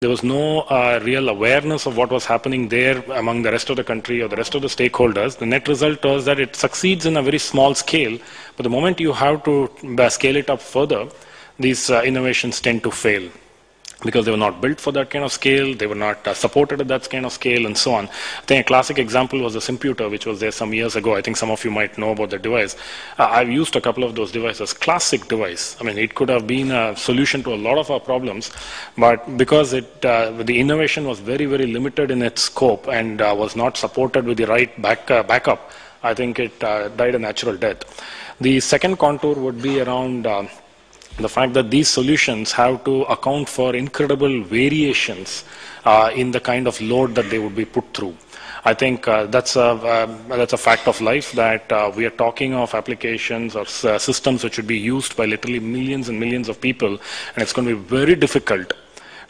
There was no real awareness of what was happening there among the rest of the country or the rest of the stakeholders. The net result was that it succeeds in a very small scale, but the moment you have to scale it up further, these innovations tend to fail, because they were not built for that kind of scale, they were not supported at that kind of scale, and so on. I think a classic example was the computer, which was there some years ago. I think some of you might know about the device. I've used a couple of those devices. Classic device. I mean, it could have been a solution to a lot of our problems, but because the innovation was very, very limited in its scope and was not supported with the right backup, I think it died a natural death. The second contour would be around the fact that these solutions have to account for incredible variations in the kind of load that they would be put through. I think that's a fact of life, that we are talking of applications or systems which would be used by literally millions and millions of people, and it's going to be very difficult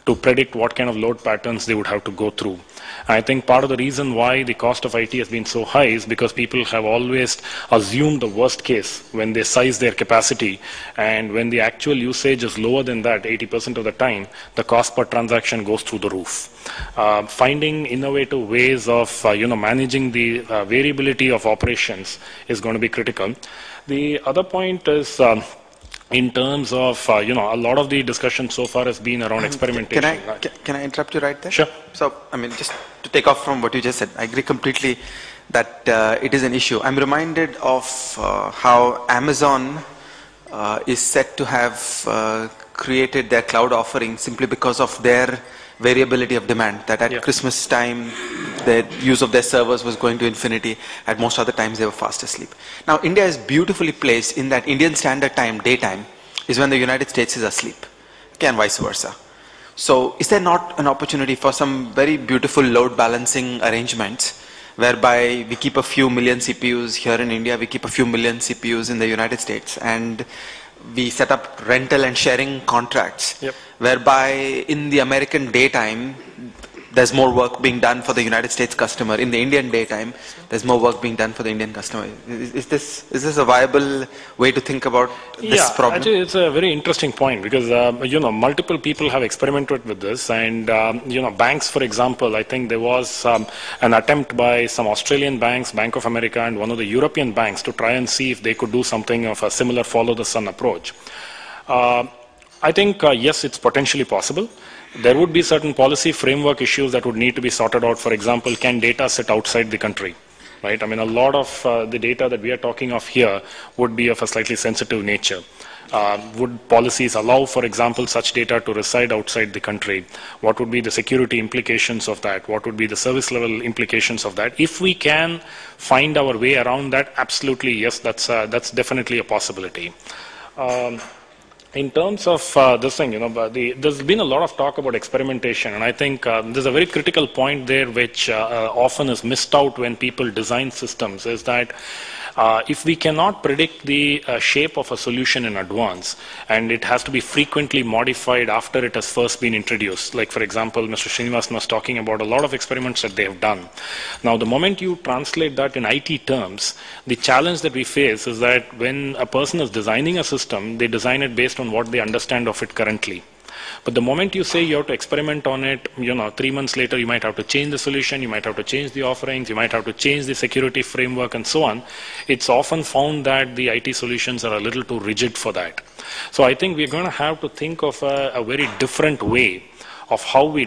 to predict what kind of load patterns they would have to go through. I think part of the reason why the cost of IT has been so high is because people have always assumed the worst case when they size their capacity, and when the actual usage is lower than that 80% of the time, the cost per transaction goes through the roof. Finding innovative ways of managing the variability of operations is going to be critical. The other point is in terms of, a lot of the discussion so far has been around experimentation. Can I interrupt you right there? Sure. So, I mean, just to take off from what you just said, I agree completely that it is an issue. I'm reminded of how Amazon is said to have created their cloud offering simply because of their variability of demand, that at Christmas time, the use of their servers was going to infinity. At most other times, they were fast asleep. Now, India is beautifully placed in that Indian Standard Time, daytime, is when the United States is asleep, okay, and vice versa. So, is there not an opportunity for some very beautiful load balancing arrangements, whereby we keep a few million CPUs here in India, we keep a few million CPUs in the United States, and we set up rental and sharing contracts, whereby in the American daytime, there's more work being done for the United States customer. In the Indian daytime, there's more work being done for the Indian customer. Is this a viable way to think about this problem? Actually, it's a very interesting point, because multiple people have experimented with this, and banks, for example, I think there was an attempt by some Australian banks, Bank of America, and one of the European banks to try and see if they could do something of a similar follow-the-sun approach. I think yes, it's potentially possible. There would be certain policy framework issues that would need to be sorted out. For example, can data sit outside the country? Right? I mean, a lot of the data that we are talking of here would be of a slightly sensitive nature. Would policies allow, for example, such data to reside outside the country? What would be the security implications of that? What would be the service level implications of that? If we can find our way around that, absolutely, yes, that's definitely a possibility. In terms of this thing, there's been a lot of talk about experimentation, and I think there's a very critical point there which often is missed out when people design systems, is that if we cannot predict the shape of a solution in advance, and it has to be frequently modified after it has first been introduced, like for example, Mr. Srinivasan was talking about a lot of experiments that they have done. Now, the moment you translate that in IT terms, the challenge that we face is that when a person is designing a system, they design it based on what they understand of it currently. But the moment you say you have to experiment on it, 3 months later, you might have to change the solution, you might have to change the offerings, you might have to change the security framework, and so on. It's often found that the IT solutions are a little too rigid for that. So I think we're going to have to think of a very different way of how we